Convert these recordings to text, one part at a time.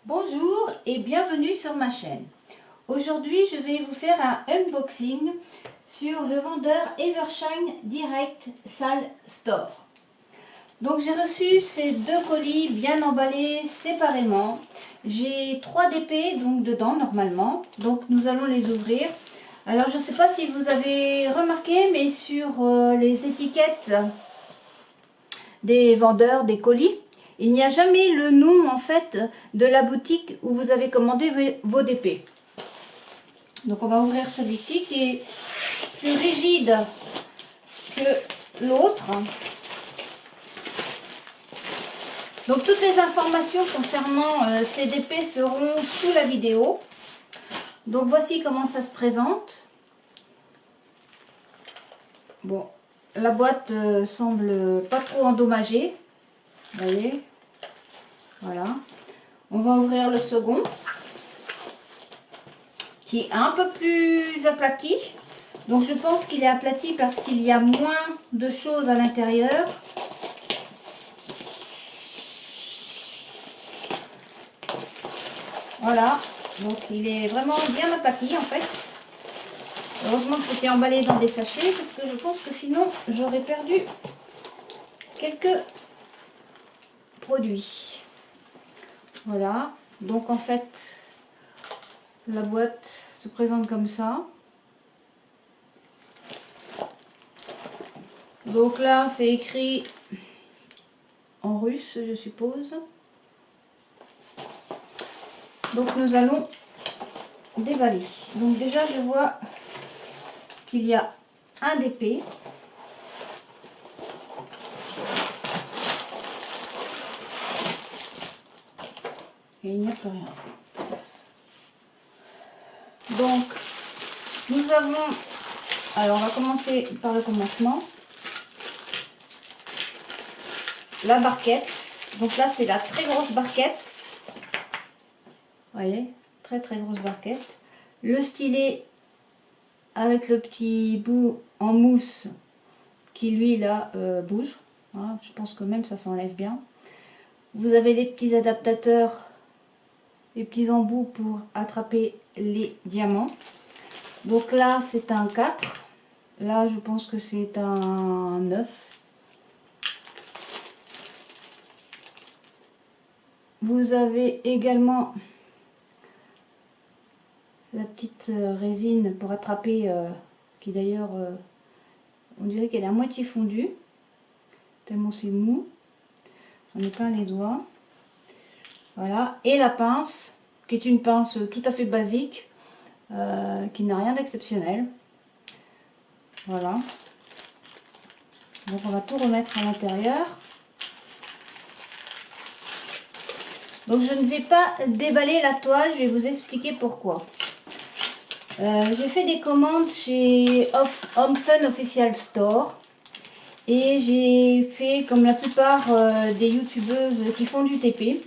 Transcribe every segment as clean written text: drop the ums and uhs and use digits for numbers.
Bonjour et bienvenue sur ma chaîne. Aujourd'hui, je vais vous faire un unboxing sur le vendeur Evershine Direct Sale Store. Donc j'ai reçu ces deux colis bien emballés séparément. J'ai 3 DP donc dedans normalement. Donc nous allons les ouvrir. Alors je ne sais pas si vous avez remarqué, mais sur les étiquettes des vendeurs des colis, il n'y a jamais le nom en fait de la boutique où vous avez commandé vos DP. Donc on va ouvrir celui-ci qui est plus rigide que l'autre. Donc toutes les informations concernant ces DP seront sous la vidéo. Donc voici comment ça se présente. Bon, la boîte semble pas trop endommagée. Vous voyez, voilà. On va ouvrir le second, qui est un peu plus aplati. Donc je pense qu'il est aplati parce qu'il y a moins de choses à l'intérieur. Voilà, donc il est vraiment bien aplati en fait. Heureusement que c'était emballé dans des sachets parce que je pense que sinon j'aurais perdu quelques produits. Voilà, donc en fait la boîte se présente comme ça. Donc là c'est écrit en russe je suppose. Donc nous allons déballer. Donc déjà je vois qu'il y a un DP. Et il n'y a plus rien. Donc, nous avons... Alors, on va commencer par le commencement. La barquette. Donc là, c'est la très grosse barquette. Vous voyez, très grosse barquette. Le stylet avec le petit bout en mousse qui, lui, là, bouge. Voilà, je pense que même ça s'enlève bien. Vous avez les petits adaptateurs, les petits embouts pour attraper les diamants. Donc là c'est un 4, là je pense que c'est un 9. Vous avez également la petite résine pour attraper, qui d'ailleurs on dirait qu'elle est à moitié fondue, tellement c'est mou. J'en ai plein les doigts. Voilà, et la pince, qui est une pince tout à fait basique, qui n'a rien d'exceptionnel. Voilà. Donc on va tout remettre à l'intérieur. Donc je ne vais pas déballer la toile, je vais vous expliquer pourquoi. J'ai fait des commandes chez Home Fun Official Store. Et j'ai fait comme la plupart des youtubeuses qui font du TP.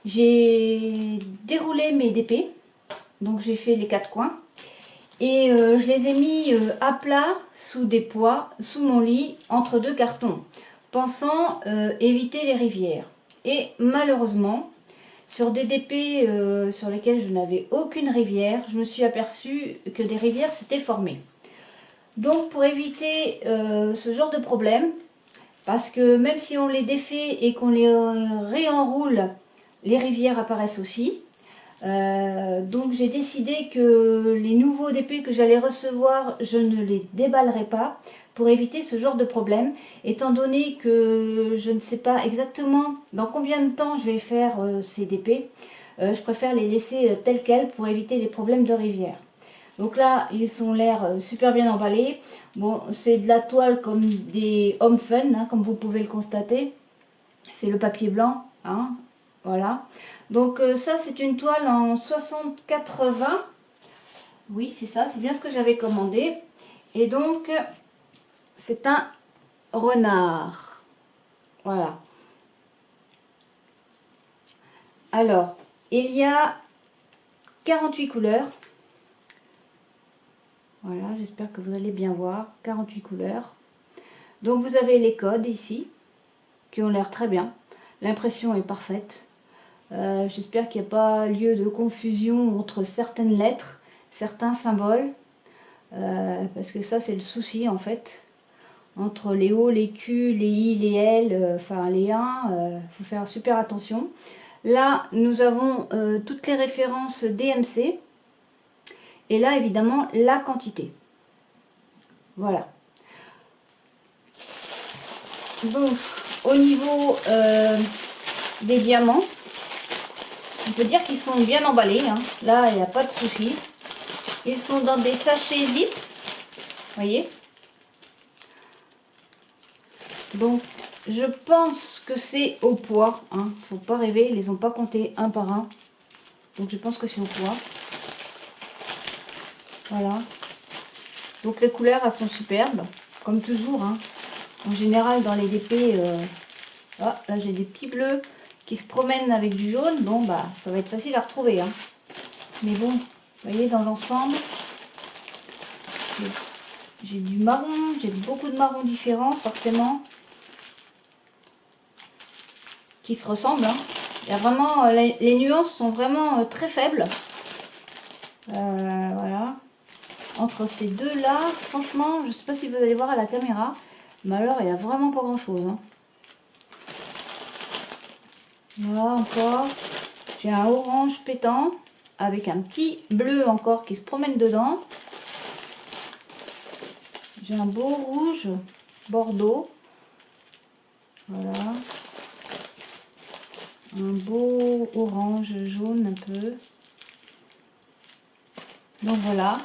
J'ai déroulé mes DP, donc j'ai fait les 4 coins et je les ai mis à plat sous des poids, sous mon lit, entre 2 cartons, pensant éviter les rivières. Et malheureusement, sur des DP sur lesquels je n'avais aucune rivière, je me suis aperçue que des rivières s'étaient formées. Donc pour éviter ce genre de problème, parce que même si on les défait et qu'on les réenroule, les rivières apparaissent aussi. Donc j'ai décidé que les nouveaux DP que j'allais recevoir, je ne les déballerai pas pour éviter ce genre de problème. Étant donné que je ne sais pas exactement dans combien de temps je vais faire ces DP, je préfère les laisser tels quels pour éviter les problèmes de rivière. Donc là, ils ont l'air super bien emballés. Bon, c'est de la toile comme des Home Fun, hein, comme vous pouvez le constater. C'est le papier blanc, hein. Voilà, donc ça c'est une toile en 60-80, oui c'est ça, c'est bien ce que j'avais commandé. Et donc c'est un renard, voilà. Alors, il y a 48 couleurs, voilà, j'espère que vous allez bien voir, 48 couleurs. Donc vous avez les codes ici, qui ont l'air très bien, l'impression est parfaite. J'espère qu'il n'y a pas lieu de confusion entre certaines lettres, certains symboles. Parce que ça, c'est le souci en fait. Entre les O, les Q, les I, les L, enfin les 1, faut faire super attention. Là, nous avons toutes les références DMC. Et là, évidemment, la quantité. Voilà. Donc, au niveau des diamants, on peut dire qu'ils sont bien emballés. Hein. Là, il n'y a pas de souci. Ils sont dans des sachets zip. Vous voyez? Donc, je pense que c'est au poids. Hein. Faut pas rêver, ils les ont pas comptés un par un. Donc, je pense que c'est au poids. Voilà. Donc, les couleurs, elles sont superbes. Comme toujours. Hein. En général, dans les DP, là, j'ai des petits bleus qui se promènent avec du jaune. Bon, bah, ça va être facile à retrouver. Hein. Mais bon, vous voyez, dans l'ensemble, j'ai du marron. J'ai beaucoup de marrons différents, forcément. Qui se ressemblent. Hein. Il y a vraiment, les nuances sont vraiment très faibles. Voilà. Entre ces deux là, franchement, je ne sais pas si vous allez voir à la caméra, mais alors il n'y a vraiment pas grand chose. Hein. Voilà encore. J'ai un orange pétant avec un petit bleu encore qui se promène dedans. J'ai un beau rouge bordeaux. Voilà. Un beau orange jaune un peu. Donc voilà.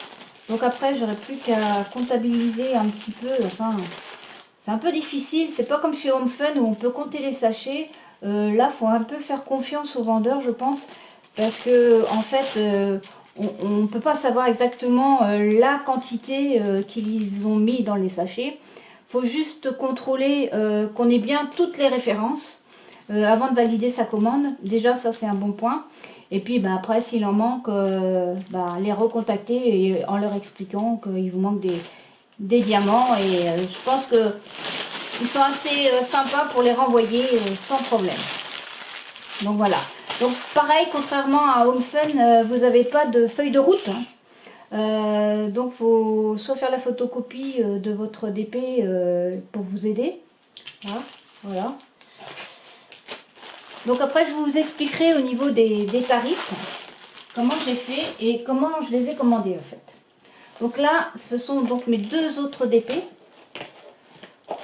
Donc après j'aurais plus qu'à comptabiliser un petit peu. Enfin, c'est un peu difficile. C'est pas comme chez Home Fun où on peut compter les sachets. Là, faut un peu faire confiance aux vendeurs, je pense, parce que en fait, on ne peut pas savoir exactement la quantité qu'ils ont mis dans les sachets. Faut juste contrôler qu'on ait bien toutes les références avant de valider sa commande. Déjà, ça c'est un bon point. Et puis bah, après, s'il en manque, les recontacter et, en leur expliquant qu'il vous manque des diamants. Et je pense que ils sont assez sympas pour les renvoyer sans problème. Donc voilà. Donc pareil, contrairement à Home Fun, vous n'avez pas de feuille de route. Hein. Donc il faut soit faire la photocopie de votre DP pour vous aider. Voilà. Donc après, je vous expliquerai au niveau des tarifs, comment j'ai fait et comment je les ai commandés en fait. Donc là, ce sont donc mes deux autres DP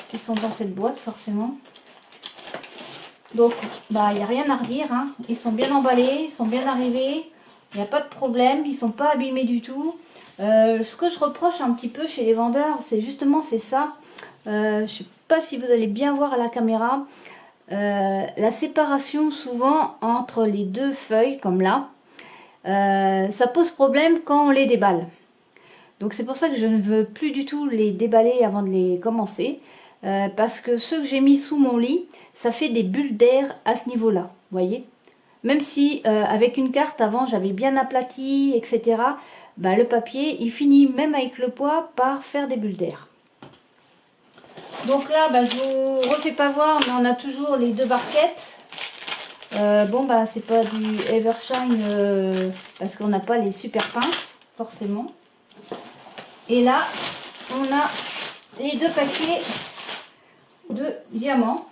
qui sont dans cette boîte forcément. Donc, bah, il n'y a rien à redire. Hein. Ils sont bien emballés, ils sont bien arrivés. Il n'y a pas de problème, ils ne sont pas abîmés du tout. Ce que je reproche un petit peu chez les vendeurs, c'est justement ça. Je ne sais pas si vous allez bien voir à la caméra. La séparation souvent entre les deux feuilles, comme là, ça pose problème quand on les déballe. Donc c'est pour ça que je ne veux plus du tout les déballer avant de les commencer. Parce que ceux que j'ai mis sous mon lit, ça fait des bulles d'air à ce niveau-là, vous voyez. Même si avec une carte avant j'avais bien aplati, etc. Bah, le papier, il finit même avec le poids par faire des bulles d'air. Donc là, bah, je vous refais pas voir, mais on a toujours les deux barquettes. Bon, bah c'est pas du Evershine parce qu'on n'a pas les super pinces, forcément. Et là, on a les deux paquets de diamants.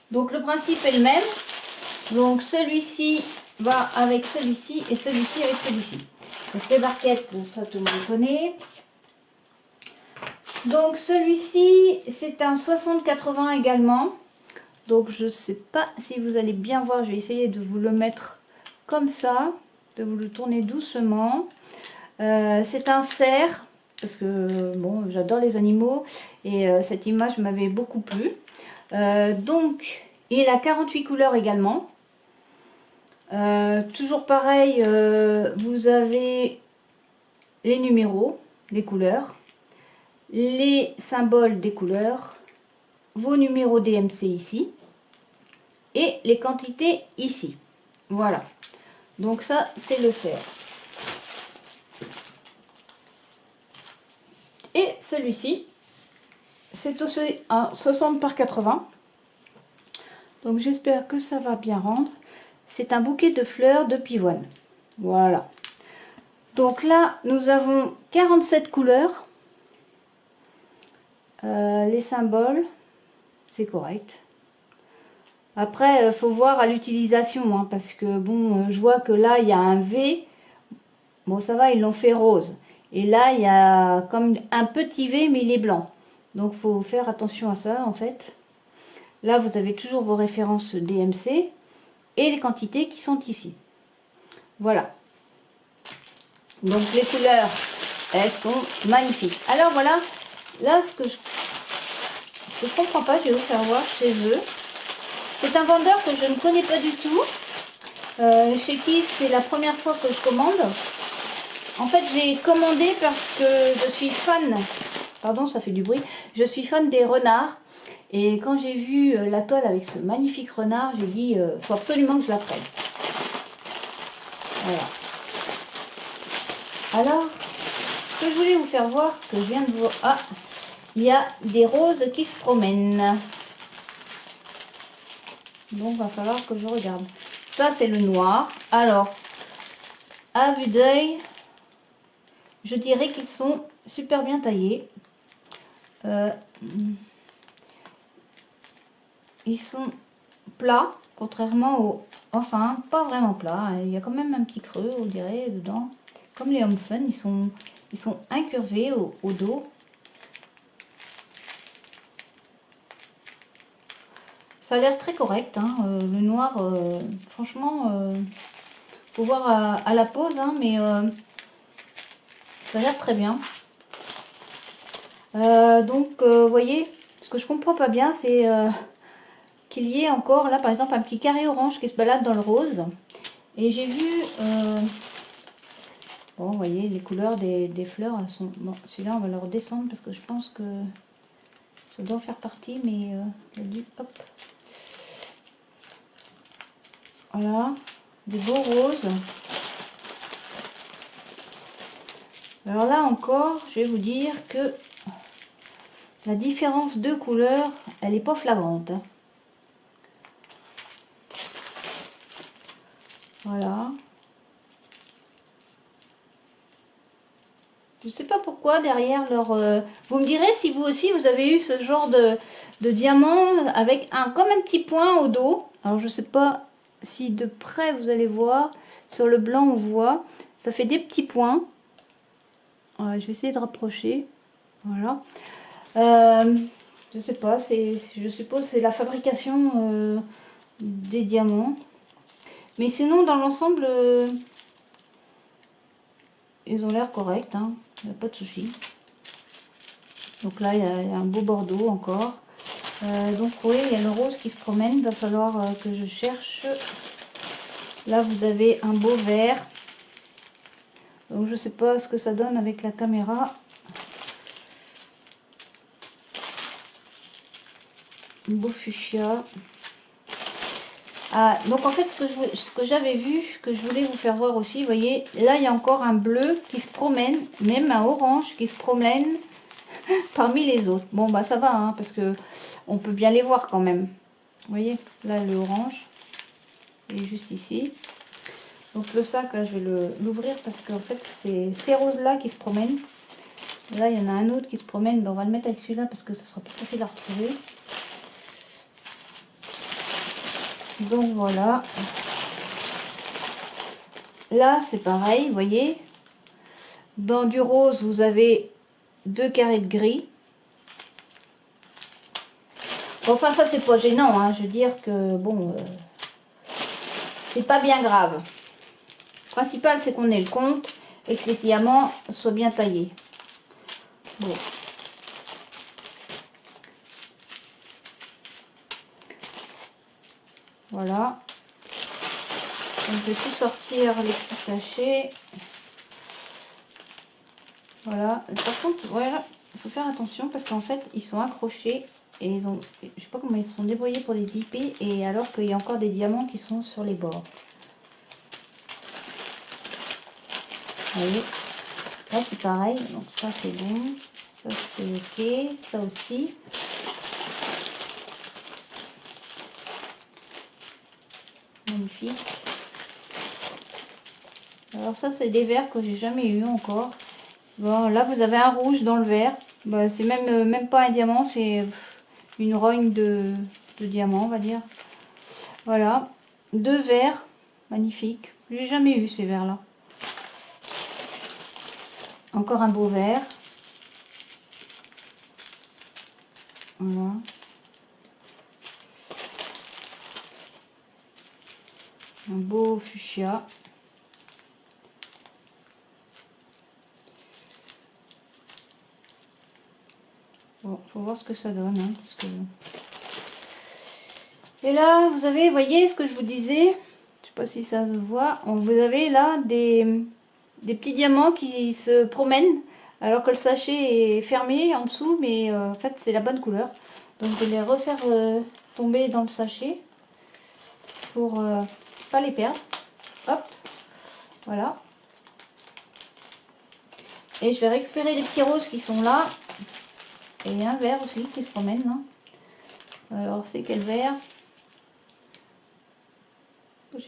Donc le principe est le même. Donc celui-ci va avec celui-ci et celui-ci avec celui-ci. Donc les barquettes, ça tout le monde connaît. Donc celui-ci, c'est un 60-80 également. Donc je ne sais pas si vous allez bien voir. Je vais essayer de vous le mettre comme ça, de vous le tourner doucement. C'est un cerf. Parce que bon, j'adore les animaux et cette image m'avait beaucoup plu. Donc, il a 48 couleurs également. Toujours pareil, vous avez les numéros, les couleurs, les symboles des couleurs, vos numéros DMC ici et les quantités ici. Voilà. Donc ça, c'est le cerf. Et celui-ci, c'est aussi un 60 par 80. Donc j'espère que ça va bien rendre. C'est un bouquet de fleurs de pivoine. Voilà. Donc là, nous avons 47 couleurs. Les symboles, c'est correct. Après, il faut voir à l'utilisation, hein, parce que bon, je vois que là, il y a un V. Bon, ça va, ils l'ont fait rose. Et là, il y a comme un petit V, mais il est blanc. Donc, il faut faire attention à ça, en fait. Là, vous avez toujours vos références DMC et les quantités qui sont ici. Voilà. Donc, les couleurs, elles sont magnifiques. Alors, voilà. Là, ce que je comprends pas, je vais vous faire voir chez eux. C'est un vendeur que je ne connais pas du tout. Chez qui c'est la première fois que je commande. En fait, j'ai commandé parce que je suis fan. Pardon, ça fait du bruit. Je suis fan des renards. Et quand j'ai vu la toile avec ce magnifique renard, j'ai dit, faut absolument que je la prenne. Voilà. Alors, ce que je voulais vous faire voir, que je viens de voir... Ah, il y a des roses qui se promènent. Donc, va falloir que je regarde. Ça, c'est le noir. Alors, à vue d'œil, je dirais qu'ils sont super bien taillés. Ils sont plats, contrairement aux... Enfin, pas vraiment plats. Il y a quand même un petit creux, on dirait, dedans. Comme les Home Fun, ils sont incurvés au dos. Ça a l'air très correct, hein. Le noir, franchement, faut voir à la pose, hein, mais ça a l'air très bien. Donc, vous voyez, ce que je comprends pas bien, c'est qu'il y ait encore, là, par exemple, un petit carré orange qui se balade dans le rose. Et j'ai vu... bon, vous voyez, les couleurs des fleurs, elles sont... Bon, celui-là, on va le redescendre parce que je pense que ça doit en faire partie, mais... hop. Voilà, des beaux roses. Alors là encore, je vais vous dire que la différence de couleur, elle n'est pas flagrante. Voilà. Je ne sais pas pourquoi derrière leur... vous me direz si vous aussi vous avez eu ce genre de diamant avec comme un petit point au dos. Alors je ne sais pas si de près vous allez voir. Sur le blanc on voit. Ça fait des petits points. Je vais essayer de rapprocher. Voilà. Je sais pas. Je suppose c'est la fabrication des diamants. Mais sinon dans l'ensemble... ils ont l'air corrects, hein. Il n'y a pas de souci. Donc là, il y a un beau bordeaux encore. Donc oui, il y a le rose qui se promène. Il va falloir que je cherche. Là, vous avez un beau vert. Donc je sais pas ce que ça donne avec la caméra. Un beau fuchsia. Ah, donc en fait, ce que j'avais vu, que je voulais vous faire voir aussi, vous voyez, là, il y a encore un bleu qui se promène, même un orange qui se promène parmi les autres. Bon, bah ça va, hein, parce que on peut bien les voir quand même. Vous voyez, là, le orange est juste ici. Donc le sac, là, je vais l'ouvrir parce qu'en fait, c'est ces roses-là qui se promènent. Là, il y en a un autre qui se promène. Ben, on va le mettre avec celui-là parce que ça sera plus facile à retrouver. Donc voilà. Là, c'est pareil, vous voyez. Dans du rose, vous avez 2 carrés de gris. Enfin, ça, c'est pas gênant, hein. Je veux dire que, bon, c'est pas bien grave. Le principal, c'est qu'on ait le compte et que les diamants soient bien taillés. Bon. Voilà. Donc, je vais tout sortir les petits sachets. Voilà. Par contre, voilà, il faut faire attention parce qu'en fait, ils sont accrochés et ils ont, je sais pas comment ils se sont débrouillés pour les zipper, et alors qu'il y a encore des diamants qui sont sur les bords. Vous voyez, là c'est pareil. Donc ça c'est bon, ça c'est ok, ça aussi. magnifique. Alors ça, c'est des verres que j'ai jamais eu encore. Bon, là, vous avez un rouge dans le verre. Bah, c'est même pas un diamant, c'est une rogne de diamant, on va dire. Voilà, 2 verres, magnifiques. J'ai jamais eu ces verres-là. Encore un beau verre. Voilà. Un beau fuchsia. Bon, faut voir ce que ça donne. Hein, parce que... Et là, vous avez, voyez ce que je vous disais. Je sais pas si ça se voit. Vous avez là des petits diamants qui se promènent. Alors que le sachet est fermé en dessous. Mais en fait, c'est la bonne couleur. Donc, je vais les refaire tomber dans le sachet. Pour pas les perdre. Hop. Voilà. Et je vais récupérer les petits roses qui sont là. Et un vert aussi qui se promène là. Alors c'est quel vert? En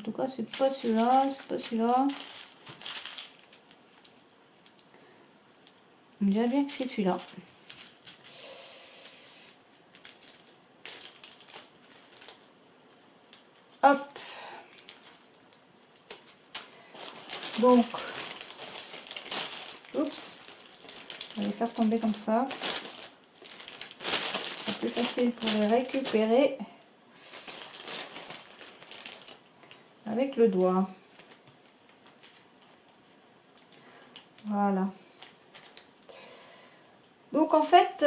tout cas c'est pas celui-là, c'est pas celui-là. On dirait bien que c'est celui-là. Hop. Donc, oups. On va les faire tomber comme ça. C'est plus facile pour les récupérer avec le doigt. Voilà. Donc en fait,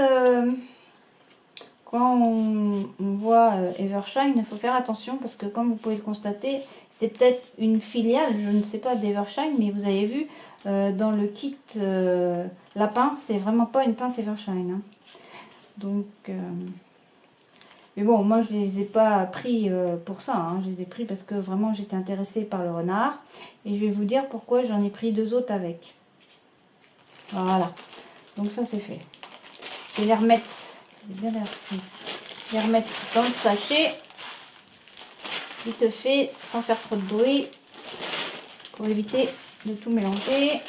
quand on voit Evershine, il faut faire attention parce que comme vous pouvez le constater, c'est peut-être une filiale, je ne sais pas, d'Evershine, mais vous avez vu dans le kit la pince, c'est vraiment pas une pince Evershine. Hein. Donc, mais bon, moi je les ai pas pris pour ça, hein. Je les ai pris parce que vraiment j'étais intéressée par le renard et je vais vous dire pourquoi j'en ai pris 2 autres avec. Voilà, donc ça c'est fait. Je vais les remettre. Bien les remettre dans le sachet vite fait sans faire trop de bruit pour éviter de tout mélanger.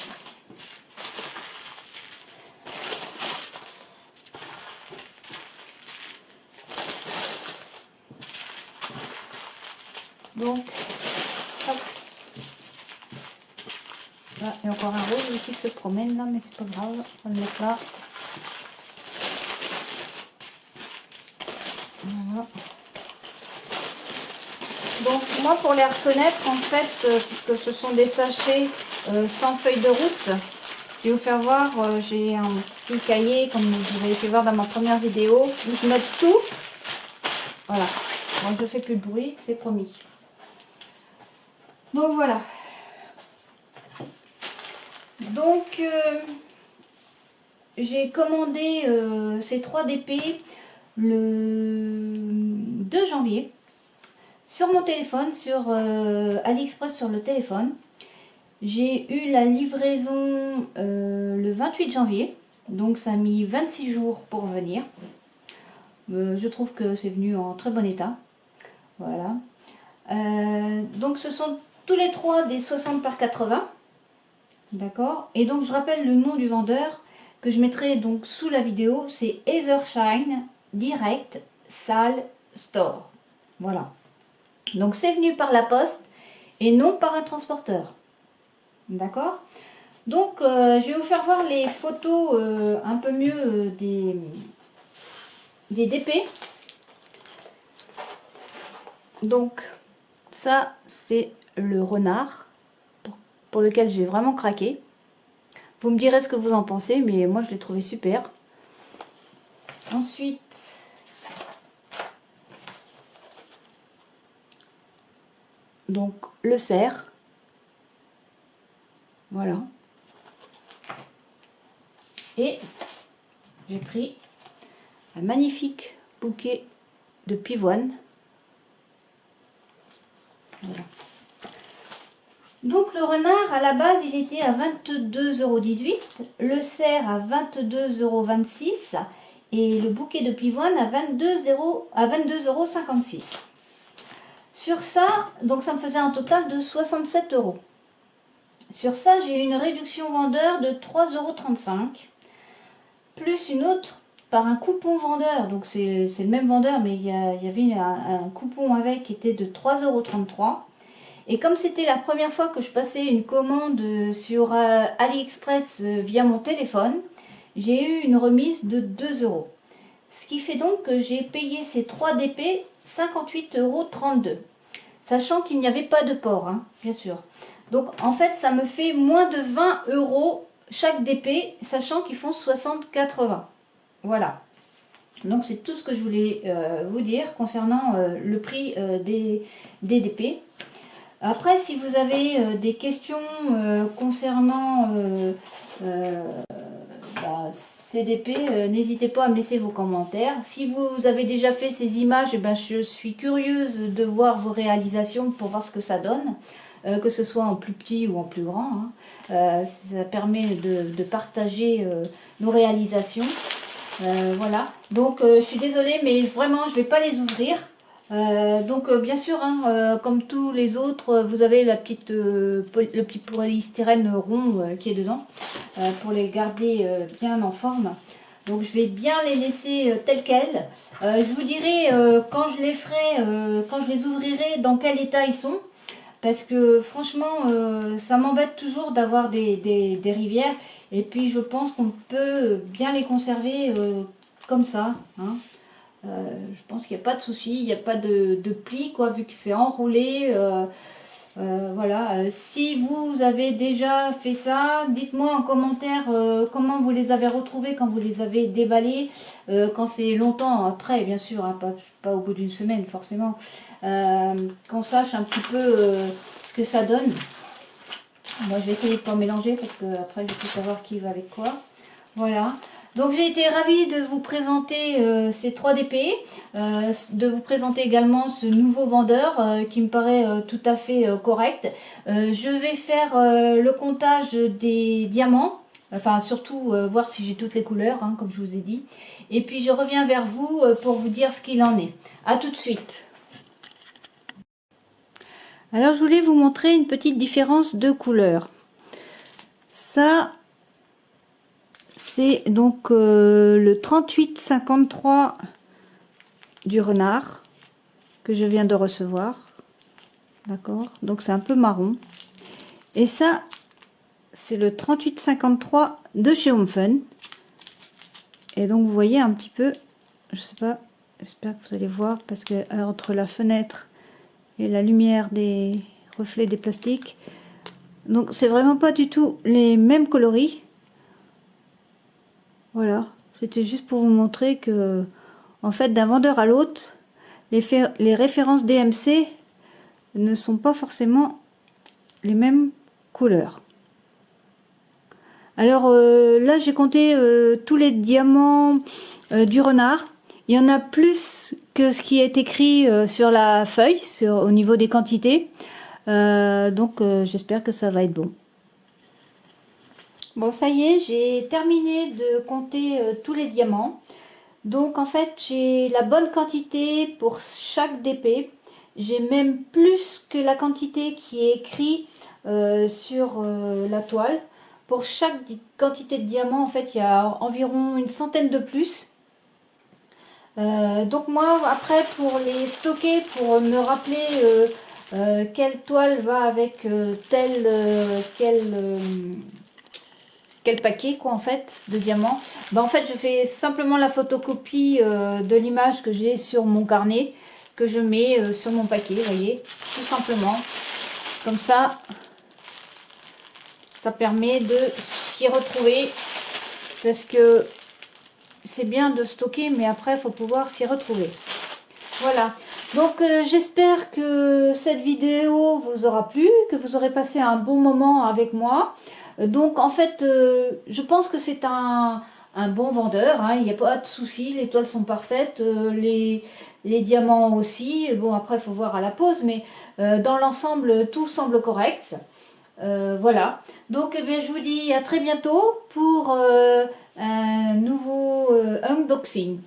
Donc hop. Là, il y a encore un rose aussi qui se promène là, mais c'est pas grave, on va le mettre là. Voilà. Donc moi pour les reconnaître en fait, puisque ce sont des sachets sans feuille de route, je vais vous faire voir, j'ai un petit cahier comme vous avez pu voir dans ma première vidéo où je note tout. Voilà, donc je fais plus de bruit, c'est promis. Donc voilà. Donc j'ai commandé ces 3 DP le 2 janvier. Sur mon téléphone, sur AliExpress sur le téléphone. J'ai eu la livraison le 28 janvier. Donc ça a mis 26 jours pour venir. Je trouve que c'est venu en très bon état. Voilà. Donc ce sont tous les 3 des 60 par 80. D'accord. Et donc je rappelle le nom du vendeur que je mettrai donc sous la vidéo. C'est Evershine Direct Sale Store. Voilà. Donc c'est venu par la poste et non par un transporteur. D'accord. Donc je vais vous faire voir les photos un peu mieux des DP. Donc ça c'est le renard pour lequel j'ai vraiment craqué. Vous me direz ce que vous en pensez, mais moi je l'ai trouvé super. Ensuite, donc le cerf. Voilà. Et j'ai pris un magnifique bouquet de pivoine. Voilà. Donc le renard à la base il était à 22,18 €, le cerf à 22,26 € et le bouquet de pivoine à 22,56 €. Sur ça, donc ça me faisait un total de 67 €. Sur ça, j'ai eu une réduction vendeur de 3,35 €, plus une autre par un coupon vendeur. Donc c'est le même vendeur, mais il y avait un coupon avec qui était de 3,33 €. Et comme c'était la première fois que je passais une commande sur AliExpress via mon téléphone, j'ai eu une remise de 2 €. Ce qui fait donc que j'ai payé ces 3 DP 58,32 €. Sachant qu'il n'y avait pas de port, hein, bien sûr. Donc en fait, ça me fait moins de 20 € chaque DP, sachant qu'ils font 60,80 €. Voilà. Donc c'est tout ce que je voulais vous dire concernant le prix des DP. Après, si vous avez des questions concernant CDP, n'hésitez pas à me laisser vos commentaires. Si vous avez déjà fait ces images, je suis curieuse de voir vos réalisations pour voir ce que ça donne, que ce soit en plus petit ou en plus grand, hein. Ça permet de partager nos réalisations. Voilà, donc je suis désolée, mais vraiment je ne vais pas les ouvrir. Bien sûr, hein, comme tous les autres, vous avez le petit polystyrène rond qui est dedans pour les garder bien en forme. Donc je vais bien les laisser tels quels. Je vous dirai quand je les ferai, quand je les ouvrirai, dans quel état ils sont. Parce que franchement, ça m'embête toujours d'avoir des rivières. Et puis je pense qu'on peut bien les conserver comme ça, hein. Je pense qu'il n'y a pas de souci, il n'y a pas de pli, quoi, vu que c'est enroulé. Voilà. Si vous avez déjà fait ça, dites-moi en commentaire comment vous les avez retrouvés quand vous les avez déballés, quand c'est longtemps après, bien sûr, hein, pas au bout d'une semaine forcément, qu'on sache un petit peu ce que ça donne. Moi je vais essayer de ne pas mélanger parce que après je peux savoir qui va avec quoi. Voilà. Donc j'ai été ravie de vous présenter ces 3 DP, de vous présenter également ce nouveau vendeur qui me paraît tout à fait correct. Je vais faire le comptage des diamants, enfin surtout voir si j'ai toutes les couleurs, hein, comme je vous ai dit. Et puis je reviens vers vous pour vous dire ce qu'il en est. A tout de suite. Alors je voulais vous montrer une petite différence de couleur. Ça, c'est donc le 3853 du renard que je viens de recevoir. D'accord, donc c'est un peu marron. Et ça, c'est le 3853 de chez Home Fun. Et donc vous voyez un petit peu, je sais pas, j'espère que vous allez voir, parce que entre la fenêtre et la lumière des reflets des plastiques, donc c'est vraiment pas du tout les mêmes coloris. Voilà, c'était juste pour vous montrer que, en fait, d'un vendeur à l'autre, les références DMC ne sont pas forcément les mêmes couleurs. Alors là, j'ai compté tous les diamants du renard. Il y en a plus que ce qui est écrit sur la feuille, au niveau des quantités. Donc j'espère que ça va être bon. Bon, ça y est, j'ai terminé de compter tous les diamants. Donc en fait, j'ai la bonne quantité pour chaque DP. J'ai même plus que la quantité qui est écrite sur la toile. Pour chaque quantité de diamants, en fait, il y a environ une centaine de plus. Donc moi, après, pour les stocker, pour me rappeler quelle toile va avec quel paquet, quoi, en fait, de diamants, en fait, je fais simplement la photocopie de l'image que j'ai sur mon carnet, que je mets sur mon paquet, vous voyez, tout simplement. Comme ça permet de s'y retrouver, parce que c'est bien de stocker, mais après, il faut pouvoir s'y retrouver. Voilà. Donc, j'espère que cette vidéo vous aura plu, que vous aurez passé un bon moment avec moi. Donc, en fait, je pense que c'est un bon vendeur, hein, il n'y a pas de souci, les toiles sont parfaites, les diamants aussi. Bon, après, il faut voir à la pose, mais dans l'ensemble, tout semble correct. Voilà. Donc, eh bien, je vous dis à très bientôt pour un nouveau unboxing.